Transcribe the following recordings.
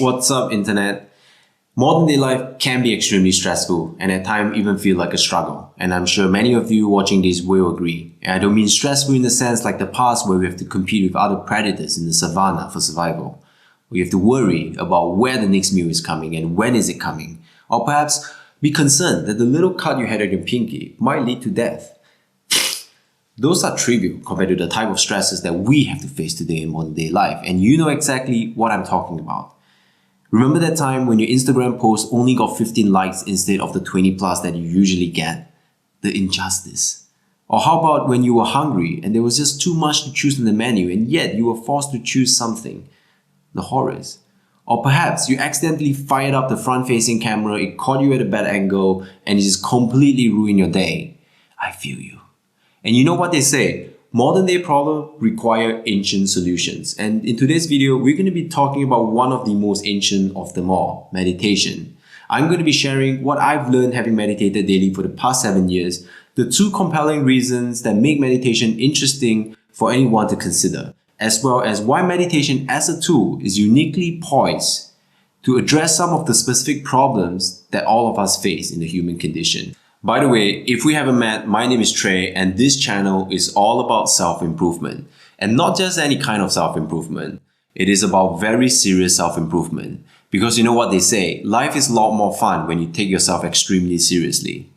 What's up, internet? Modern day life can be extremely stressful and at times even feel like a struggle. And I'm sure many of you watching this will agree. And I don't mean stressful in the sense like the past where we have to compete with other predators in the savannah for survival. We have to worry about where the next meal is coming and when is it coming. Or perhaps be concerned that the little cut you had on your pinky might lead to death. Those are trivial compared to the type of stresses that we have to face today in modern day life. And you know exactly what I'm talking about. Remember that time when your Instagram post only got 15 likes instead of the 20 plus that you usually get? The injustice. Or how about when you were hungry and there was just too much to choose on the menu and yet you were forced to choose something? The horrors. Or perhaps you accidentally fired up the front-facing camera, it caught you at a bad angle and it just completely ruined your day. I feel you. And you know what they say? Modern day problems require ancient solutions. And in today's video, we're going to be talking about one of the most ancient of them all, meditation. I'm going to be sharing what I've learned having meditated daily for the past 7 years, the 2 compelling reasons that make meditation interesting for anyone to consider, as well as why meditation as a tool is uniquely poised to address some of the specific problems that all of us face in the human condition. By the way, if we haven't met, my name is Trey and this channel is all about self-improvement. And not just any kind of self-improvement. It is about very serious self-improvement. Because you know what they say, life is a lot more fun when you take yourself extremely seriously.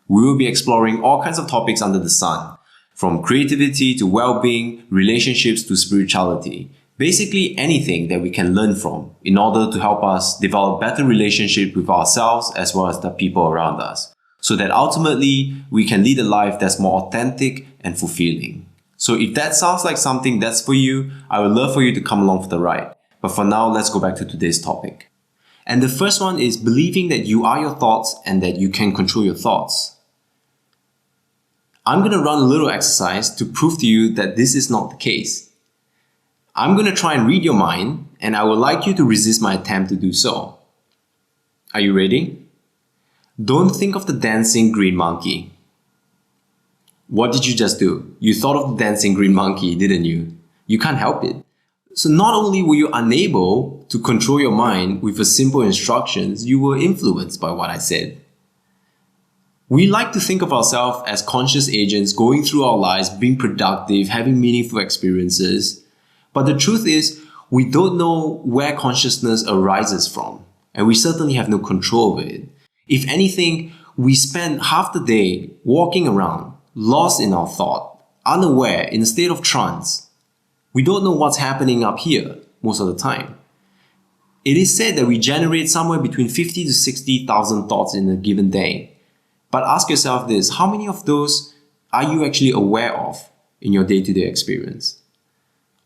We will be exploring all kinds of topics under the sun. From creativity to well-being, relationships to spirituality. Basically anything that we can learn from in order to help us develop better relationships with ourselves as well as the people around us. So that ultimately we can lead a life that's more authentic and fulfilling. So if that sounds like something that's for you, I would love for you to come along for the ride. But for now, let's go back to today's topic. And the first one is believing that you are your thoughts and that you can control your thoughts. I'm going to run a little exercise to prove to you that this is not the case. I'm going to try and read your mind and I would like you to resist my attempt to do so. Are you ready? Don't think of the dancing green monkey. What did you just do? You thought of the dancing green monkey, didn't you? You can't help it. So not only were you unable to control your mind with a simple instructions, you were influenced by what I said. We like to think of ourselves as conscious agents going through our lives, being productive, having meaningful experiences. But the truth is, we don't know where consciousness arises from, and we certainly have no control over it. If anything, we spend half the day walking around, lost in our thought, unaware, in a state of trance. We don't know what's happening up here most of the time. It is said that we generate somewhere between 50 to 60,000 thoughts in a given day. But ask yourself this, how many of those are you actually aware of in your day-to-day experience?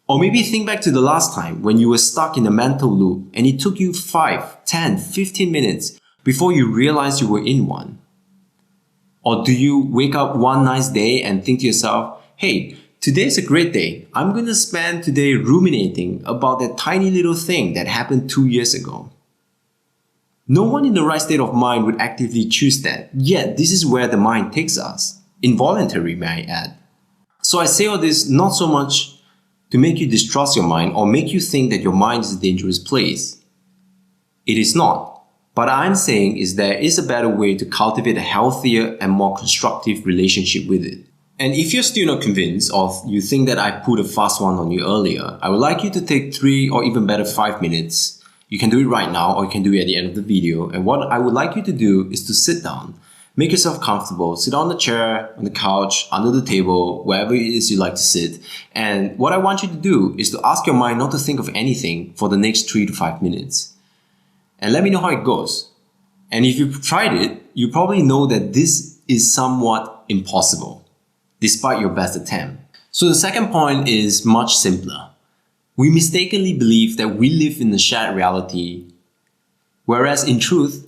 Or maybe think back to the last time when you were stuck in a mental loop and it took you 5, 10, 15 minutes before you realized you were in one? Or do you wake up one nice day and think to yourself, hey, today's a great day. I'm going to spend today ruminating about that tiny little thing that happened 2 years ago. No one in the right state of mind would actively choose that. Yet this is where the mind takes us. Involuntary, may I add. So I say all this not so much to make you distrust your mind or make you think that your mind is a dangerous place. It is not. What I'm saying is there is a better way to cultivate a healthier and more constructive relationship with it. And if you're still not convinced or you think that I put a fast one on you earlier, I would like you to take 3 or even better 5 minutes. You can do it right now or you can do it at the end of the video. And what I would like you to do is to sit down, make yourself comfortable, sit on the chair, on the couch, under the table, wherever it is you like to sit. And what I want you to do is to ask your mind not to think of anything for the next 3 to 5 minutes. And let me know how it goes. And if you've tried it, you probably know that this is somewhat impossible, despite your best attempt. So the second point is much simpler. We mistakenly believe that we live in a shared reality, whereas in truth,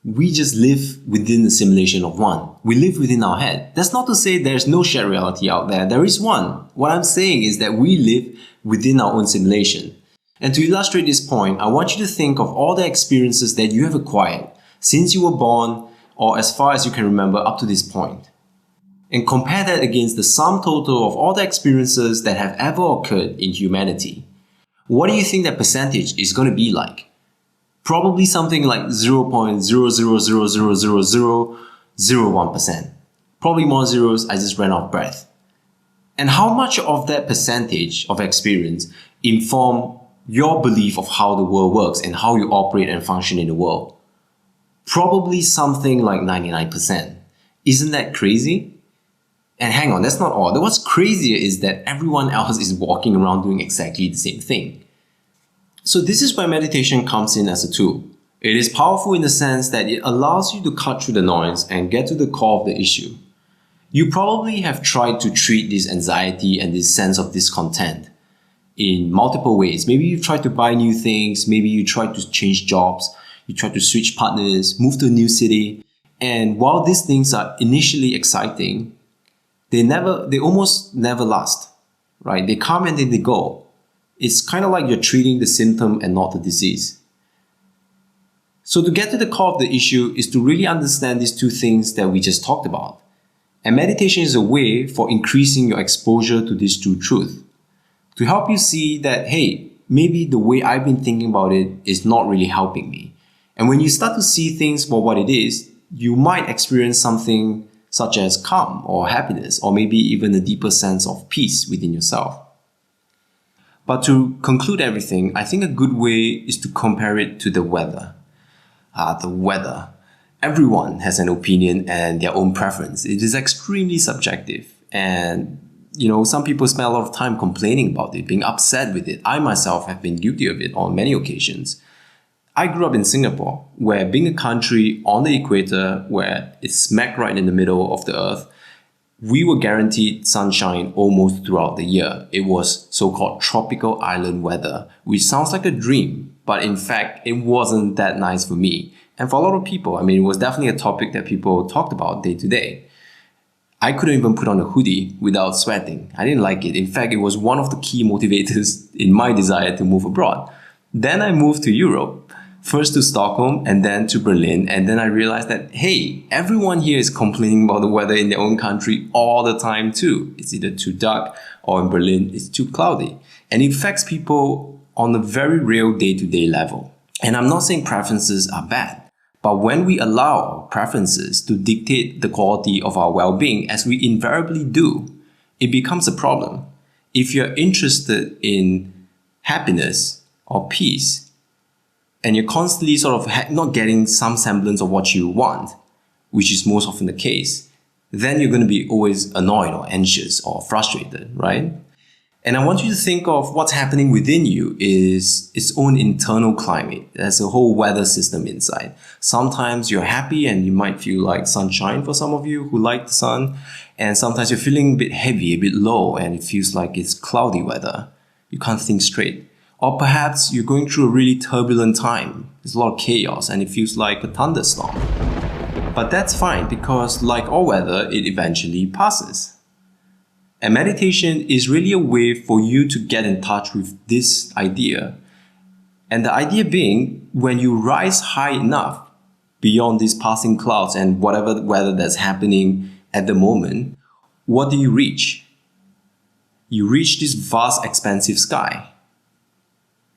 we just live within the simulation of one. We live within our head. That's not to say there's no shared reality out there. There is one. What I'm saying is that we live within our own simulation. And to illustrate this point, I want you to think of all the experiences that you have acquired since you were born or as far as you can remember up to this point. And compare that against the sum total of all the experiences that have ever occurred in humanity. What do you think that percentage is going to be like? Probably something like 0.000000001%. Probably more zeros, I just ran out of breath. And how much of that percentage of experience inform your belief of how the world works and how you operate and function in the world? Probably something like 99%. Isn't that crazy? And hang on, that's not all. What's crazier is that everyone else is walking around doing exactly the same thing. So this is where meditation comes in as a tool. It is powerful in the sense that it allows you to cut through the noise and get to the core of the issue. You probably have tried to treat this anxiety and this sense of discontent in multiple ways. Maybe you've tried to buy new things, maybe you tried to change jobs, you tried to switch partners, move to a new city. And while these things are initially exciting, they almost never last, right? They come and then they go. It's kind of like you're treating the symptom and not the disease. So to get to the core of the issue is to really understand these two things that we just talked about. And meditation is a way for increasing your exposure to this true truth, to help you see that, hey, maybe the way I've been thinking about it is not really helping me. And when you start to see things for what it is, you might experience something such as calm or happiness, or maybe even a deeper sense of peace within yourself. But to conclude everything, I think a good way is to compare it to the weather. The weather. Everyone has an opinion and their own preference. It is extremely subjective. And, some people spend a lot of time complaining about it, being upset with it. I myself have been guilty of it on many occasions. I grew up in Singapore, where being a country on the equator, where it's smack right in the middle of the earth, we were guaranteed sunshine almost throughout the year. It was so-called tropical island weather, which sounds like a dream, but in fact, it wasn't that nice for me. And for a lot of people, it was definitely a topic that people talked about day to day. I couldn't even put on a hoodie without sweating. I didn't like it. In fact, it was one of the key motivators in my desire to move abroad. Then I moved to Europe, first to Stockholm and then to Berlin. And then I realized that, hey, everyone here is complaining about the weather in their own country all the time too. It's either too dark or in Berlin, it's too cloudy. And it affects people on a very real day-to-day level. And I'm not saying preferences are bad. But when we allow our preferences to dictate the quality of our well-being, as we invariably do, it becomes a problem. If you're interested in happiness or peace, and you're constantly sort of not getting some semblance of what you want, which is most often the case, then you're going to be always annoyed or anxious or frustrated, right? And I want you to think of what's happening within you is its own internal climate. There's a whole weather system inside. Sometimes you're happy and you might feel like sunshine for some of you who like the sun. And sometimes you're feeling a bit heavy, a bit low, and it feels like it's cloudy weather. You can't think straight. Or perhaps you're going through a really turbulent time. There's a lot of chaos and it feels like a thunderstorm. But that's fine because like all weather, it eventually passes. And meditation is really a way for you to get in touch with this idea. And the idea being, when you rise high enough beyond these passing clouds and whatever weather that's happening at the moment, what do you reach? You reach this vast, expansive sky.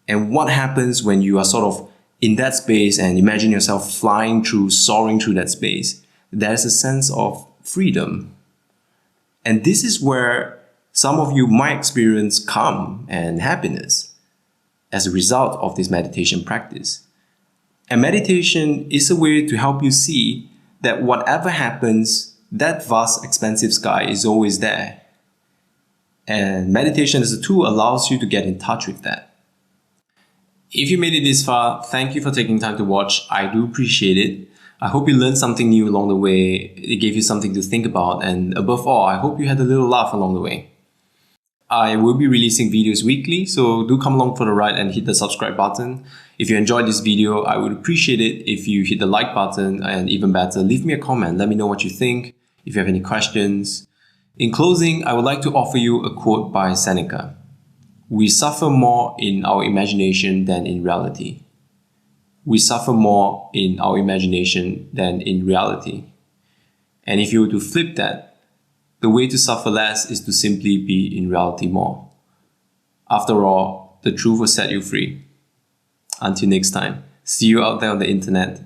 And what happens when you are sort of in that space and imagine yourself flying through, soaring through that space? There's a sense of freedom. And this is where some of you might experience calm and happiness as a result of this meditation practice. And meditation is a way to help you see that whatever happens, that vast, expansive sky is always there. And meditation as a tool allows you to get in touch with that. If you made it this far, thank you for taking time to watch. I do appreciate it. I hope you learned something new along the way. It gave you something to think about. And above all, I hope you had a little laugh along the way. I will be releasing videos weekly, so do come along for the ride and hit the subscribe button. If you enjoyed this video, I would appreciate it if you hit the like button, and even better, leave me a comment. Let me know what you think, if you have any questions. In closing, I would like to offer you a quote by Seneca. We suffer more in our imagination than in reality. We suffer more in our imagination than in reality. And if you were to flip that, the way to suffer less is to simply be in reality more. After all, the truth will set you free. Until next time, See you out there on the internet.